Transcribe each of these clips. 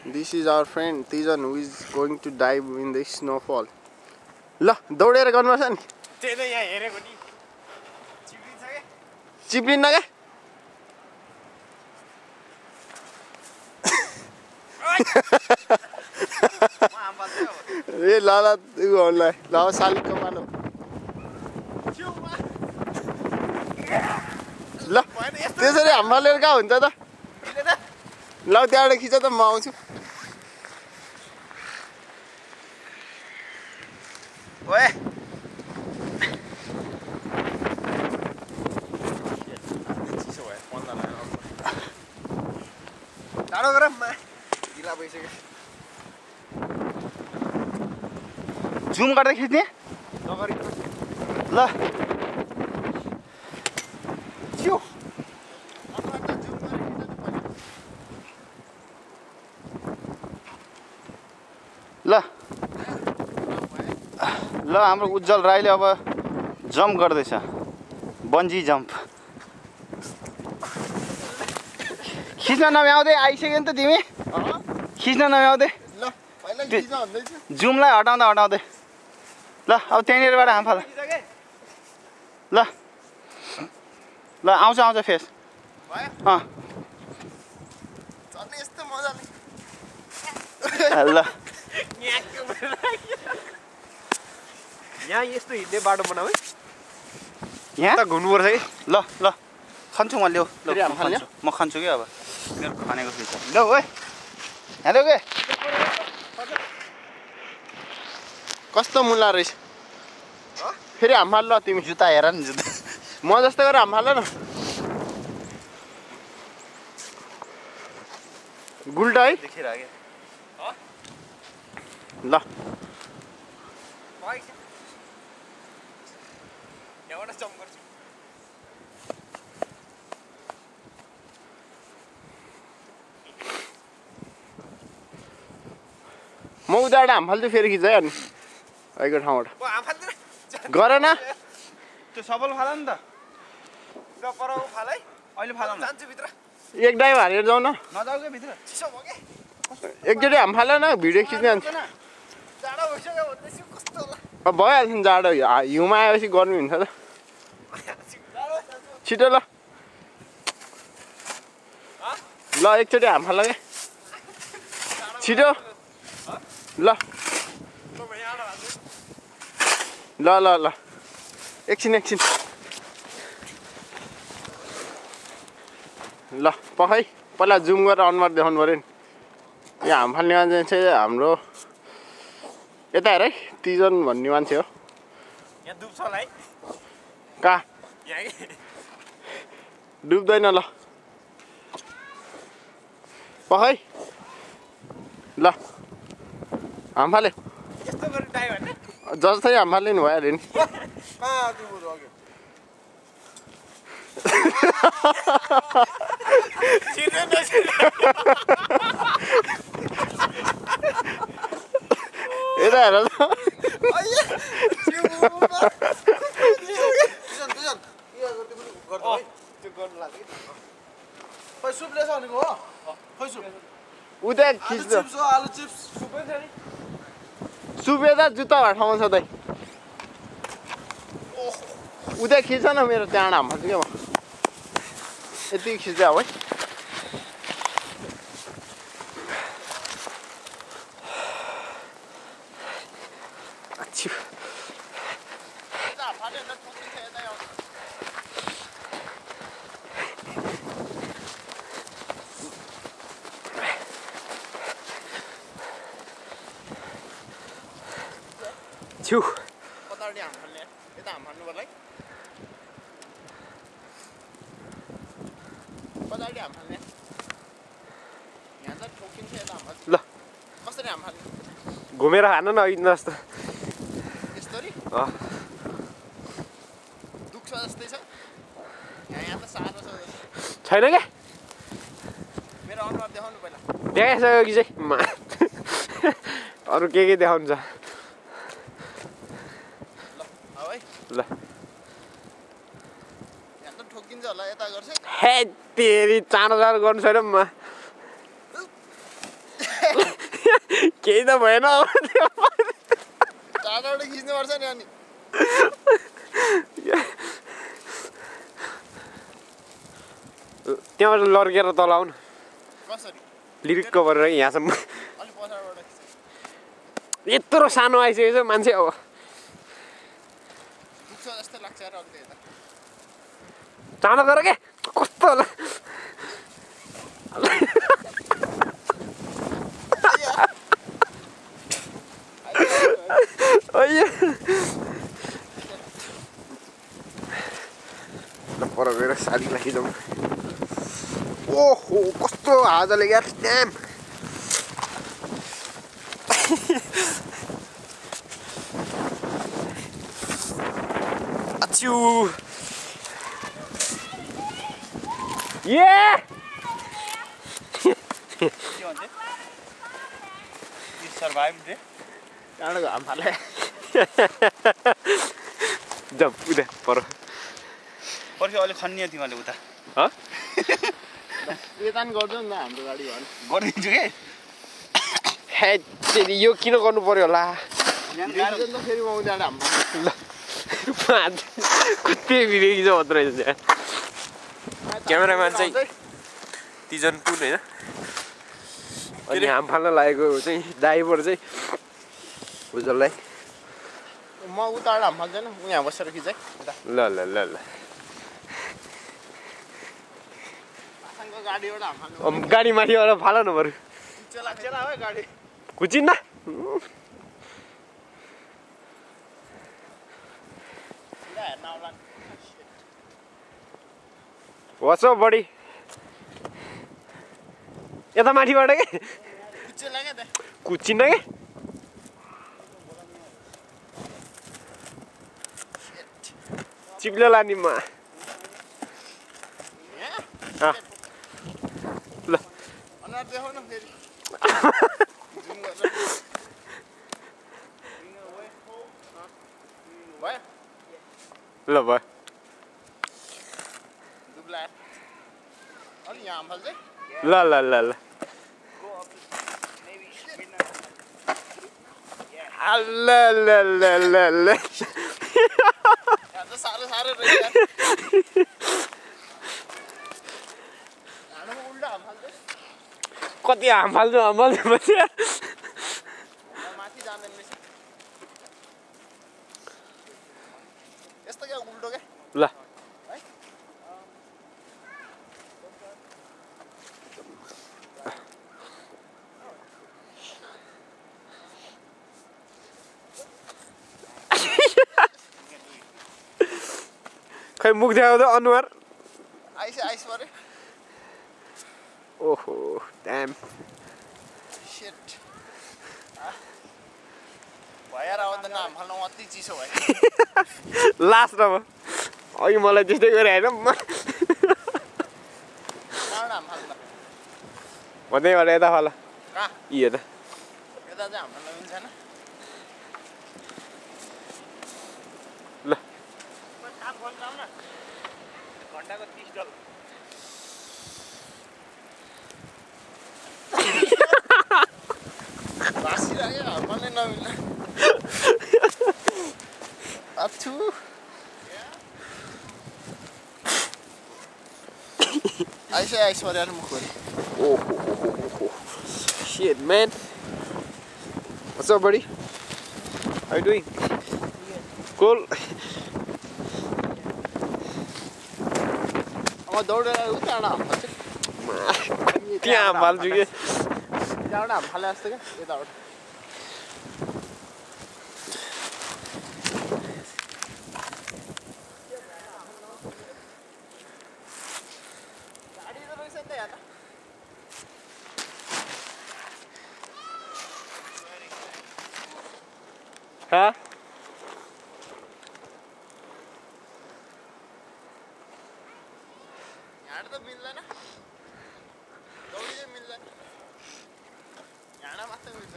This is our friend Tijan who is going to dive in the snowfall. ल दौडेर गर्नुपर्छ नि त्यही त यहाँ हेरेको नि चिप्लिन्छ के चिप्लिन्न के ए ल ल उलाई ल सालिक कमालो ल त्यसरी हाम्रोले कहाँ हुन्छ त ल त्यहाँबाट खिच त म आउँछु ओए टाढो गर म ढिला भइसक्यो जुम गर्दै खिच्ने नगरी ल छिउ ल ल हाम्रो उज्जवल राईले अब जम्प गर्दैछ बन्जी जम्प खिच्न नभ्याउँदै आइसक्यो नि त तिमी खिच्न नभ्याउँदै ल पहिला खिच भन्दैछु जुमलाई हटाउँदा हटाउँदै ल अब त्यहीँनिरबाट हामफाल ल ल आउँछ आउँछ फेस भयो चल्ने यस्तो मजाले ल यहाँ यस्तो हिँड्ने बाटो बनाऊ है यहाँ त घुम्नुपर्छ है ल ल खान्छु म ल्याऊ ल फेरि हाम फाल्ने? म खान्छु कि अब मेरो खानेको थिएछ ल ओए हेलो के कस्तो मुला रहेछ फेरि हामफाल ल तिमी जुत्ता हेर नि जुत्ता म जस्तो गरेर हामफाल न गुल्टा है देखिरहेको ल यहाँबाट जम्प गर्छु म उताबाट हामफाल्छु फेरि खिच है अनि अहिलेको ठाउँबाट ओ आफाल्दैन गर न त्यो सबल फाल नि त ल परौ फाल है अहिले फाल न जान्छु भित्र एक डाइभ हालेर जाउँ न नजाऊ के भित्र चिसो भयो के एकचोटि हामफाल न भिडियो खिच्ने अन्त जाडो भइसक्यो भन्दैछु कस्तो होला अब भइहाल्छ नि जाडो हिउँमा आएपछि गर्मी हुन्छ त जाडो छिटो ल ल एकचोटि हामफाल क्या छिटो ल ल ल ल एकछिन एकछिन ल पखाइ पहिला जुम गरेर अनुहार देखाउनु पऱ्यो नि यहाँ हामफाल्ने मान्छे चाहिँ हाम्रो यता हेर है तिजन भन्ने मान्छे हो यहाँ डुब्छ होला है कहाँ यहाँ कि डुब्दैन ल पखाइ ल हामफाले यस्तो गरी डाइ भन्ने जस्तै हामफाल्ने नि भइहाल्यो नि कहाँ डुब्नु अघि यता हेर त उता खिच्छ सुबेदा जुत्ता ठाउँमा छ दाइ उता खिच न मेरो त्यहाँबाट हामफाल्छु क्या म यति खिच्दै अब है छिउ कतापट्टि हामफाल्ने यता हामफाल्नु पर्ला है कतापट्टि हामफाल्ने यहाँ त ठोकिन्छ यता हामफाल्छु ल कसरी हामफाल्ने घुमेर खान न अघि जस्तो यसरी दुख्छ जस्तै छ यहाँ त साह्रो छ छैन क्या मेरो अनुहार देखाउनु पहिला देखाइसक्यो कि चाहिँ अरू के देखाउनु छ ल यहाँ त ठोकिन्छ होला यता गर्छ हे तेरी चाँडो चाँडो गर्नु छैन म केही त भएन टाढाबाट खिच्नुपर्छ नि अनि त्यहाँबाट लड्केर तल आउनु कसरी लिरिक्क गरेर यहाँसम्म अलि पछाडिबाट खिच्छ यत्रो सानो आइसकेको छ मान्छे अब दुख्छ जस्तो लाग्छ र अन्त यता चाँडो गर के कस्तो होला पर गएर साडी राखिजाउँ ओहो कस्तो हावाले यार ड्याम अच्छु ये के भन्छ यु सर्भाइभ डे टाढो घाम फाले जाऊ उता पर पर्खि अहिले खन्ने तिमीहरूले उता यता नि गर्छ नि त हाम्रो गाडी भन गरिदिन्छु के हेरी यो किन गर्नु पर्यो होला फेरि म उता हाम्रो कति बिरेकी छ भत्र रहेछ त्यहाँ क्यामेराम्यान चाहिँ तिजन पुल होइन अनि हाम फाल्न लागेको चाहिँ दाइबाट चाहिँ उजललाई म उताबाट हाम फाल्दैन म यहाँ बसेर खिचै ल ल ल ल गाडीबाट हाम फाल्नु गाडी माथिबाट फाल न बरु चेला हो गाडी कुचिन्न हेर्न आउला वसो बडी यता माथिबाट के चेला क्या त कुचिन्न के चिप्लो लाने म ल अनुहार देखाउन फेरि भयो ल भयो दुब्ला अलि यहाँ हाम फाल्छ ल ल ल ल ल ल ल ल ल यहाँ त साह्रो रहेछ हाम्रोमा उल्टा हाम फाल्छ कति हाम फाल्छु पछि माथि जाँदैन रहेछ यस्तो क्या उल्टो क्या ल खै मुख देखाउँदा अनुहार आइस पऱ्यो ओहो ड्याम सेट भएर आउँदा हाम फाल्न अति चिसो भयो लास्ट अब अघि मलाई त्यस्तै गरे होइन कहाँबाट हाम फाल्दा भन्दैबाट यता फल कहाँ यी यता यता चाहिँ हाम फाल्न मिल्छ ल घन्टाको $30 भाँसिरह्यो हाम फाल्नै नमिल्ने आछु आइस पऱ्यो मुख Oh, shit, man. What's up, buddy? How you doing? Cool. अब दौडेर उताबाट हाम फाल्छ त्यहाँ हाल्छु कि त्यहाँबाट हाम फाले जस्तो क्या यताबाट गाडी त रहेछ नि त यहाँ त हाँ? यहाँ त मिल्दैन दौडी चाहिँ मिल्दैन यहाँ मात्रै मिल्छ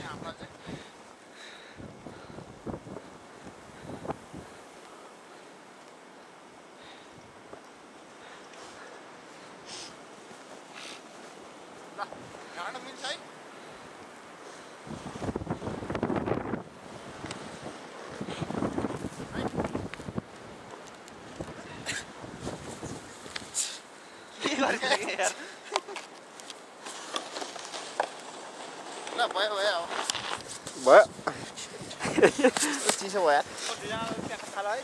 हाम्रो चाहिँ ढाँड मिल्छ है के गरिसके यार ल भयो भयो भयो चिसो भयो यार त्यहाँ थाहा है